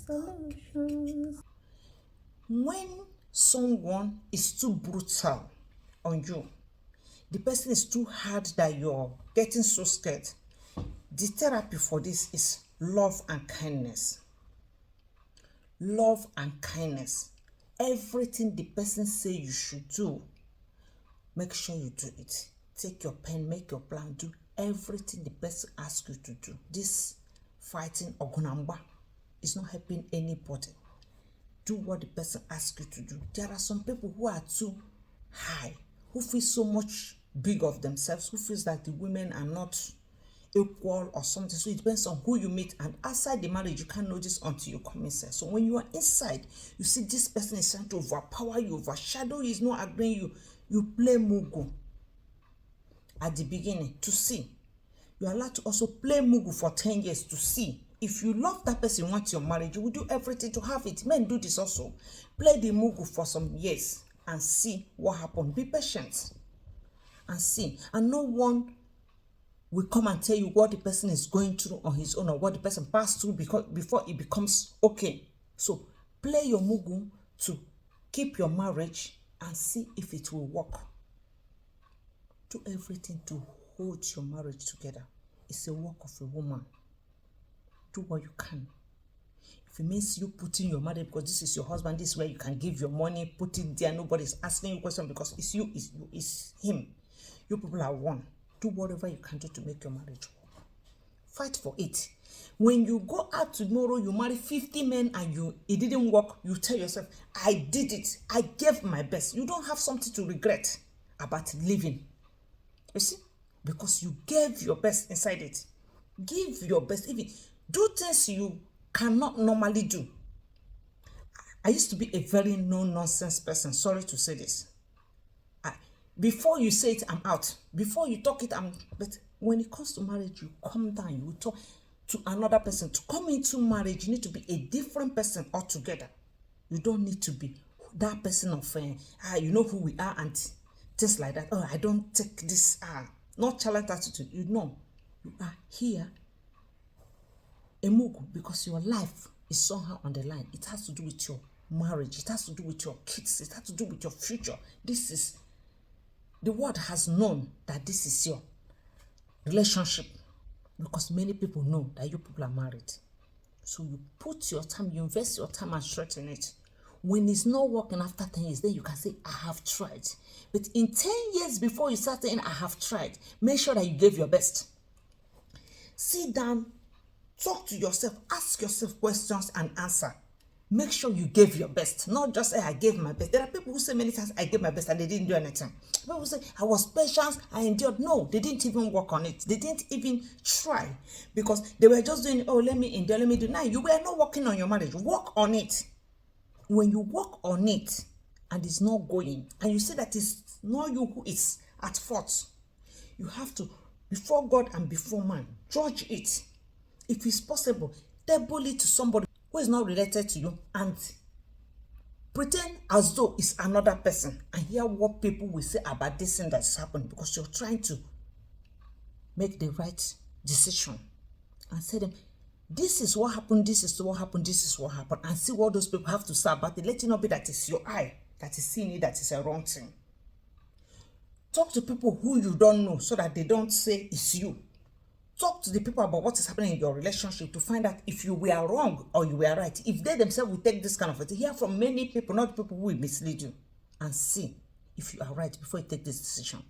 solutions. When someone is too brutal on you, the person is too hard that you're getting so scared, the therapy for this is love and kindness. Love and kindness. Everything the person say you should do, make sure you do it. Take your pen, make your plan, do everything the person asks you to do. This fighting ogunamba is not helping anybody. Do what the person asks you to do. There are some people who are too high, who feel so much big of themselves, who feels that the women are not equal or something. So it depends on who you meet, and outside the marriage you can't know this until you come inside. So when you are inside, you see this person is trying to overpower you, overshadow you, is not agreeing you play mugu at the beginning to see. You are allowed to also play mugu for 10 years to see. If you love that person, you want your marriage, you will do everything to have it. Men do this also. Play the mugu for some years and see what happens. Be patient and see. And no one will come and tell you what the person is going through on his own or what the person passed through before it becomes okay. So play your mugu to keep your marriage and see if it will work. Do everything to hold your marriage together. It's a work of a woman. Do what you can. If it means you putting your marriage because this is your husband, this is where you can give your money, put it there, nobody's asking you questions because it's you, it's him. You people are one. Do whatever you can do to make your marriage work. Fight for it. When you go out tomorrow, you marry 50 men and it didn't work, you tell yourself, I did it. I gave my best. You don't have something to regret about living. You see? Because you gave your best inside it. Give your best. Even do things you cannot normally do. I used to be a very no-nonsense person. Sorry to say this. Before you say it, I'm out. Before you talk it, but when it comes to marriage, you calm down. You talk to another person. To come into marriage, you need to be a different person altogether. You don't need to be that person of, you know who we are and things like that. Oh, I don't take this, not challenge attitude. You know, you are here, emugu, because your life is somehow on the line. It has to do with your marriage. It has to do with your kids. It has to do with your future. The world has known that this is your relationship because many people know that you people are married. So you put your time, you invest your time and strength in it. When it's not working after 10 years, then you can say, I have tried. But in 10 years before you start saying, I have tried, make sure that you gave your best. Sit down, talk to yourself, ask yourself questions and answer. Make sure you gave your best, not just say I gave my best. There are people who say many times I gave my best and they didn't do anything. People who say I was patient, I endured. No, they didn't even work on it. They didn't even try because they were just doing, oh, let me endure, let me do. Now you were not working on your marriage. Work on it. When you work on it and it's not going, and you say that it's not you who is at fault, you have to, before God and before man, judge it. If it's possible, table it to somebody who is not related to you and pretend as though it's another person and hear what people will say about this thing that's happened because you're trying to make the right decision and say them, this is what happened, this is what happened, this is what happened, and see what those people have to say about it. Let it not be that it's your eye that is seeing it, that is a wrong thing. Talk to people who you don't know so that they don't say it's you. Talk to the people about what is happening in your relationship to find out if you were wrong or you were right. If they themselves will take this kind of thing, hear from many people, not people who will mislead you, and see if you are right before you take this decision.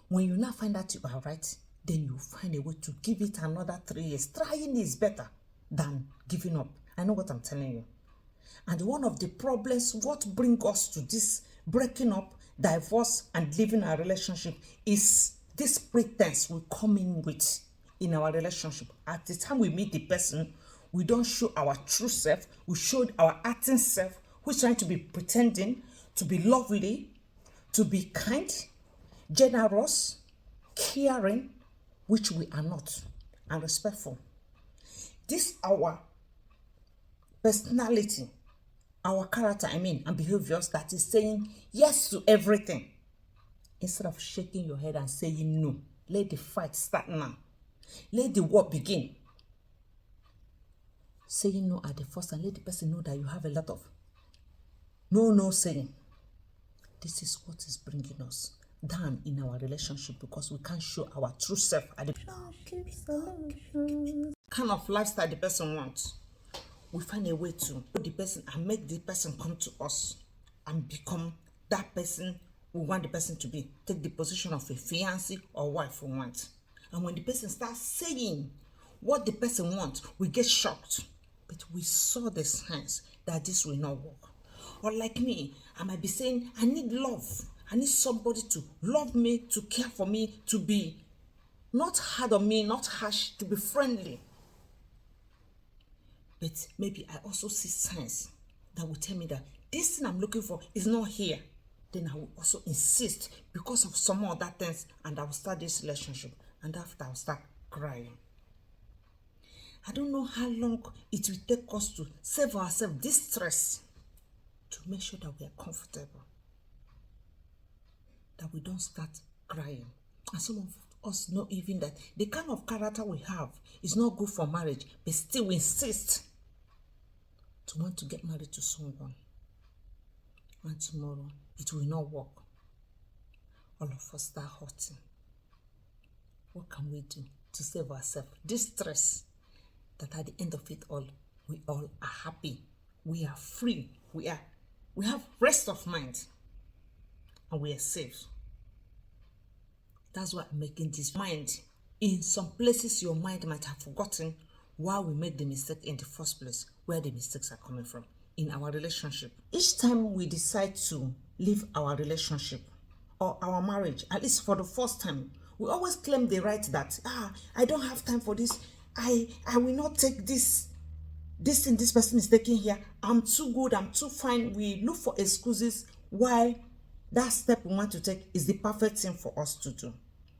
When you now find out you are right, then you find a way to give it another 3 years. Trying is better than giving up. I know what I'm telling you. And one of the problems, what brings us to this breaking up, divorce, and leaving our relationship is this pretense we come in with in our relationship. At the time we meet the person, we don't show our true self. We show our acting self, who's trying to be pretending, to be lovely, to be kind, generous, caring, which we are not, and respectful. This our personality, our character, and behaviors that is saying yes to everything. Instead of shaking your head and saying no, let the fight start now. Let the war begin. saying no at the first and let the person know that you have a lot of no saying. This is what is bringing us down in our relationship because we can't show our true self at the kind of lifestyle the person wants. We find a way to put the person and make the person come to us and become that person we want the person to be. Take the position of a fiancé or wife we want. And when the person starts saying what the person wants, we get shocked. But we saw the signs that this will not work. Or like me, I might be saying, I need love. I need somebody to love me, to care for me, to be not hard on me, not harsh, to be friendly. But maybe I also see signs that will tell me that this thing I'm looking for is not here. Then I will also insist because of some other things, and I will start this relationship. And after I'll start crying. I don't know how long it will take us to save ourselves this stress to make sure that we are comfortable, that we don't start crying. And some of us know even that the kind of character we have is not good for marriage, but still we insist to want to get married to someone. And tomorrow it will not work. All of us start hurting. What can we do to save ourselves this stress? That at the end of it all, we all are happy. We are free. We have rest of mind. And we are safe. That's why I'm making this mind. In some places, your mind might have forgotten why we made the mistake in the first place, where the mistakes are coming from in our relationship. Each time we decide to leave our relationship or our marriage, at least for the first time, we always claim the right that, I don't have time for this. I will not take this thing this person is taking here. I'm too good, I'm too fine. We look for excuses why that step we want to take is the perfect thing for us to do.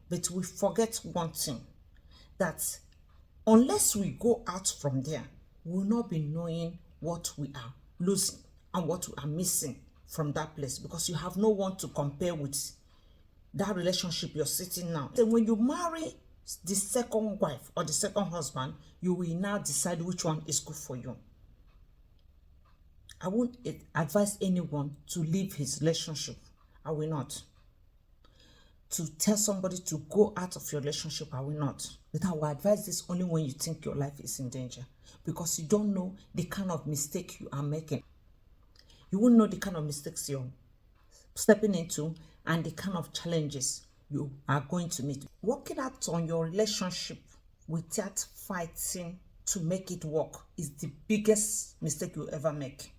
But we forget one thing, that unless we go out from there, we will not be knowing what we are losing and what we are missing from that place, because you have no one to compare with that relationship you're sitting now. Then when you marry the second wife or the second husband, you will now decide which one is good for you. I won't advise anyone to leave his relationship. I will not. To tell somebody to go out of your relationship, I will not. But I will advise this only when you think your life is in danger, because you don't know the kind of mistake you are making. You won't know the kind of mistakes you're stepping into and the kind of challenges you are going to meet. Working out on your relationship without fighting to make it work is the biggest mistake you ever make.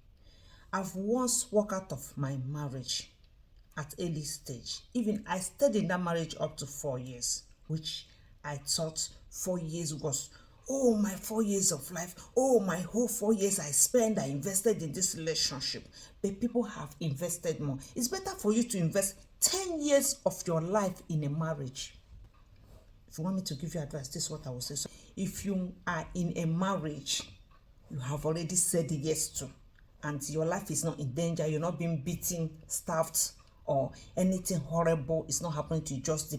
I've once walked out of my marriage at early stage. Even I stayed in that marriage up to 4 years, which I thought 4 years was, my 4 years of life. My whole 4 years I invested in this relationship. But people have invested more. It's better for you to invest 10 years of your life in a marriage. If you want me to give you advice, this is what I will say. So if you are in a marriage you have already said yes to, and your life is not in danger, you're not being beaten, starved, or anything horrible is not happening to you, just the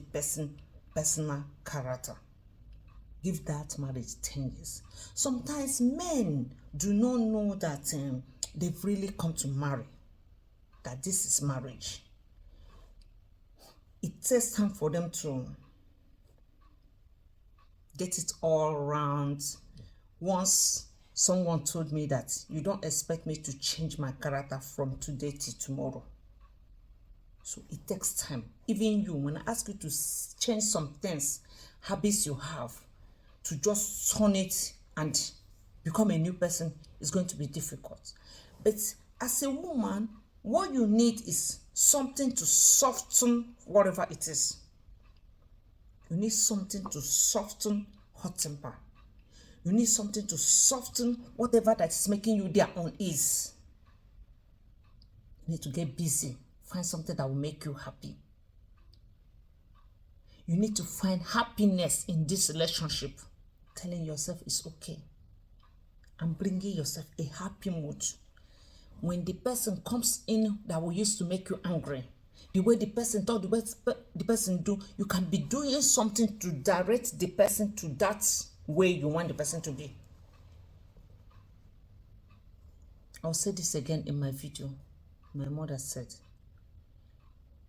personal character, give that marriage 10 years. Sometimes men do not know that they've really come to marry, that this is marriage. It takes time for them to get it all around. Once someone told me that you don't expect me to change my character from today till tomorrow. So it takes time. Even you, when I ask you to change some things, habits you have, to just turn it and become a new person is going to be difficult. But as a woman, what you need is something to soften whatever it is. You need something to soften hot temper. You need something to soften whatever that is making you their unease. You need to get busy. Find something that will make you happy. You need to find happiness in this relationship. Telling yourself it's okay. And bringing yourself a happy mood. When the person comes in that will used to make you angry, the way the person thought, the way the person do, you can be doing something to direct the person to that way you want the person to be. I'll say this again in my video. My mother said,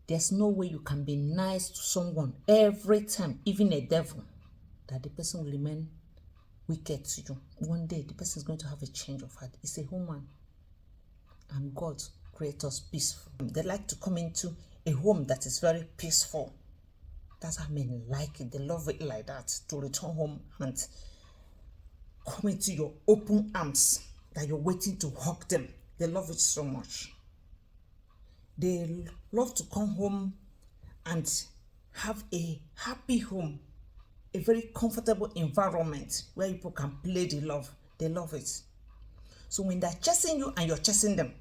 there's no way you can be nice to someone every time, even a devil, that the person will remain wicked to you. One day, the person is going to have a change of heart. It's a human. And God creates us peaceful. They like to come into a home that is very peaceful. That's how men like it. They love it like that, to return home and come into your open arms, that you're waiting to hug them. They love it so much. They love to come home and have a happy home, a very comfortable environment where people can play the love. They love it. So when they're chasing you and you're chasing them,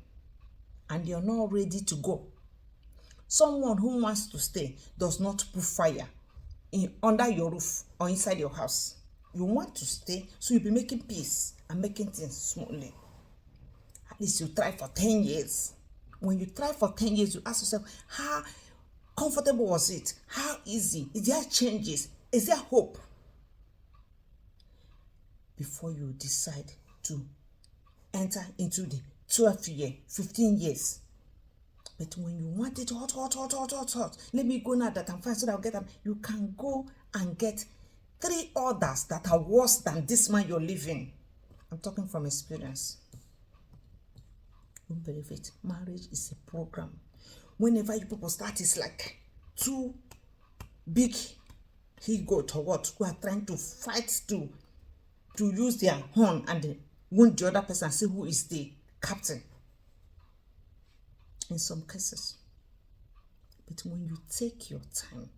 and you're not ready to go, someone who wants to stay does not put fire under your roof or inside your house. You want to stay, so you'll be making peace and making things smoothly. At least you try for 10 years. When you try for 10 years, you ask yourself, how comfortable was it? How easy? Is there changes? Is there hope? Before you decide to enter into the 12 year, 15 years. But when you want it hot, let me go now that I'm fine so that I'll get them. You can go and get 3 others that are worse than this man you're living. I'm talking from experience. Don't believe it. Marriage is a program. Whenever you people start, it's like 2 big he-goat or what, who are trying to fight to use their horn and wound the other person and see who is the captain. In some cases. But when you take your time,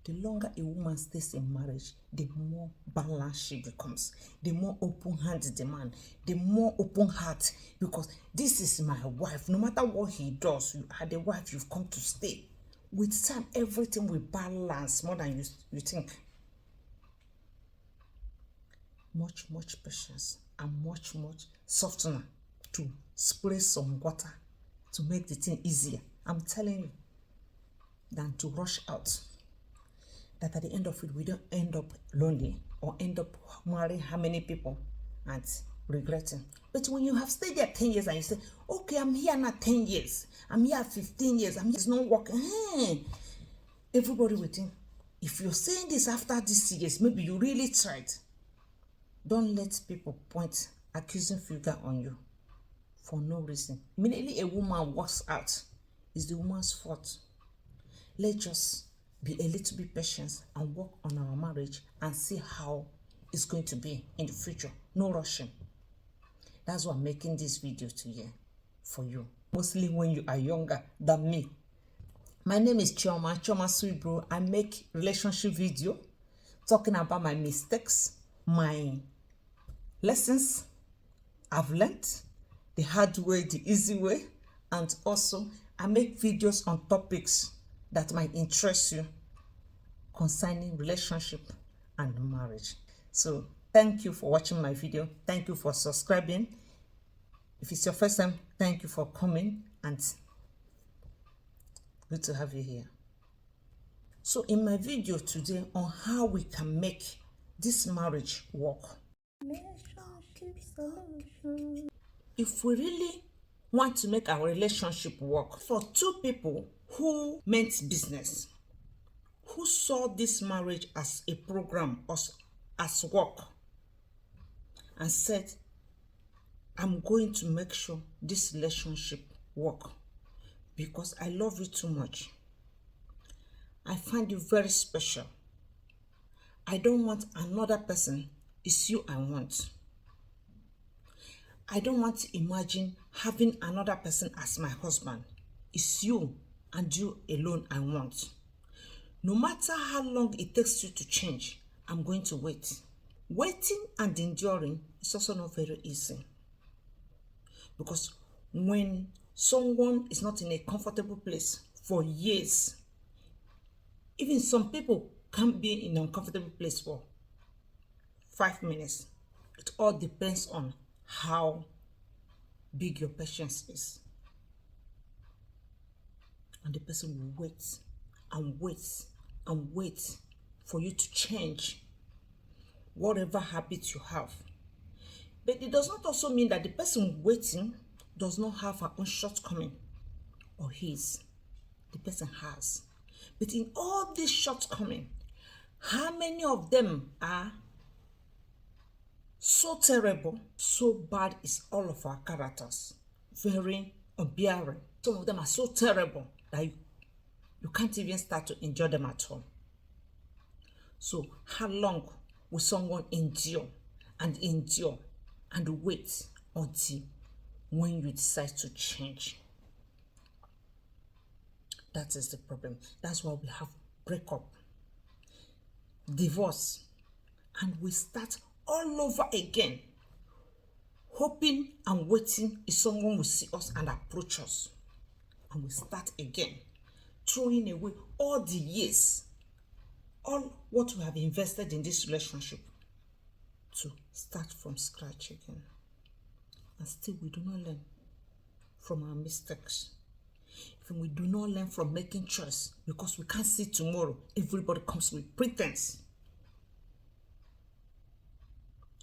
the longer a woman stays in marriage, the more balanced she becomes, the more open-handed the man, the more open heart, because this is my wife. No matter what he does, you are the wife, you've come to stay. With time, everything will balance more than you think. Much patience and much softener to spray some water to make the thing easier. I'm telling you, than to rush out. That at the end of it, we don't end up lonely or end up marrying how many people and regretting. But when you have stayed there 10 years and you say, okay, I'm here now 10 years, I'm here 15 years, it's not working. Everybody will think, if you're saying this after these years, maybe you really tried. Don't let people point accusing finger on you for no reason. Immediately a woman walks out, it's the woman's fault. Let's just be a little bit patient and work on our marriage and see how it's going to be in the future. No rushing. That's why I'm making this video today for you. Mostly when you are younger than me. My name is Chioma Sweetbro. I make relationship video talking about my mistakes, my lessons I've learned, the hard way, the easy way, and also I make videos on topics that might interest you concerning relationship and marriage. So thank you for watching my video. Thank you for subscribing. If it's your first time, thank you for coming, and good to have you here. So in my video today on how we can make this marriage work. If we really want to make our relationship work, for 2 people who meant business, who saw this marriage as a program, as work, and said, I'm going to make sure this relationship work because I love you too much. I find you very special. I don't want another person. It's you I want. I don't want to imagine having another person as my husband. It's you and you alone I want. No matter how long it takes you to change, I'm going to wait. Waiting and enduring is also not very easy. Because when someone is not in a comfortable place for years, even some people can't be in an uncomfortable place for 5 minutes. It all depends on how big your patience is. And the person will wait and wait and wait for you to change whatever habit you have. But it does not also mean that the person waiting does not have her own shortcoming or his. The person has. But in all these shortcomings, how many of them are so terrible, so bad is all of our characters? Very unbearable. Some of them are so terrible that you can't even start to enjoy them at all. So how long will someone endure and wait until when you decide to change? That is the problem. That's why we have breakup, divorce, and we start all over again, hoping and waiting if someone will see us and approach us. And we start again, throwing away all the years, all what we have invested in this relationship, to start from scratch again. And still we do not learn from our mistakes. If we do not learn from making choice, because we can't see tomorrow, everybody comes with pretense.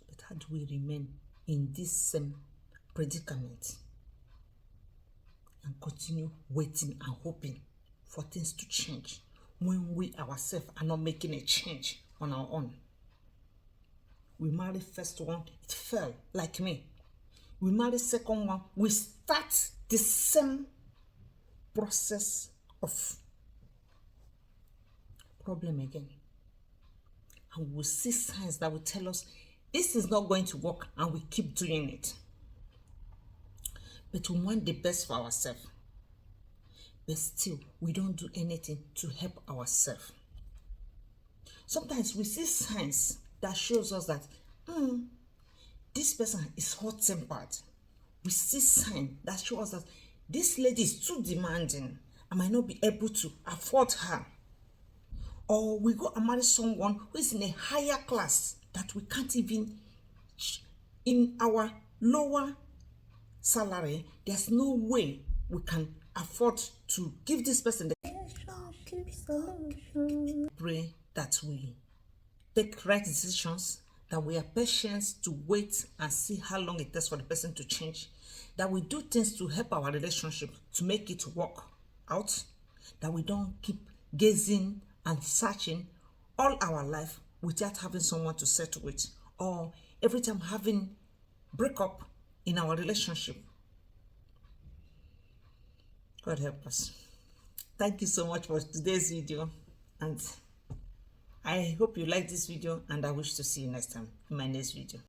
But how do we remain in this same predicament and continue waiting and hoping for things to change when we ourselves are not making a change on our own? We married first one, it fell like me. We married second one, we start the same process of problem again. And we'll see signs that will tell us this is not going to work, and we keep doing it. But we want the best for ourselves. But still, we don't do anything to help ourselves. Sometimes we see signs that shows us that this person is hot-tempered. We see signs that show us that this lady is too demanding. I might not be able to afford her. Or we go and marry someone who is in a higher class that we can't even, in our lower salary, there's no way we can afford to give this person the pray that we take right decisions, that we are patient to wait and see how long it takes for the person to change, that we do things to help our relationship to make it work out, that we don't keep gazing and searching all our life without having someone to settle with, or every time having breakup in our relationship. God help us. Thank you so much for today's video, and I hope you like this video, and I wish to see you next time in my next video.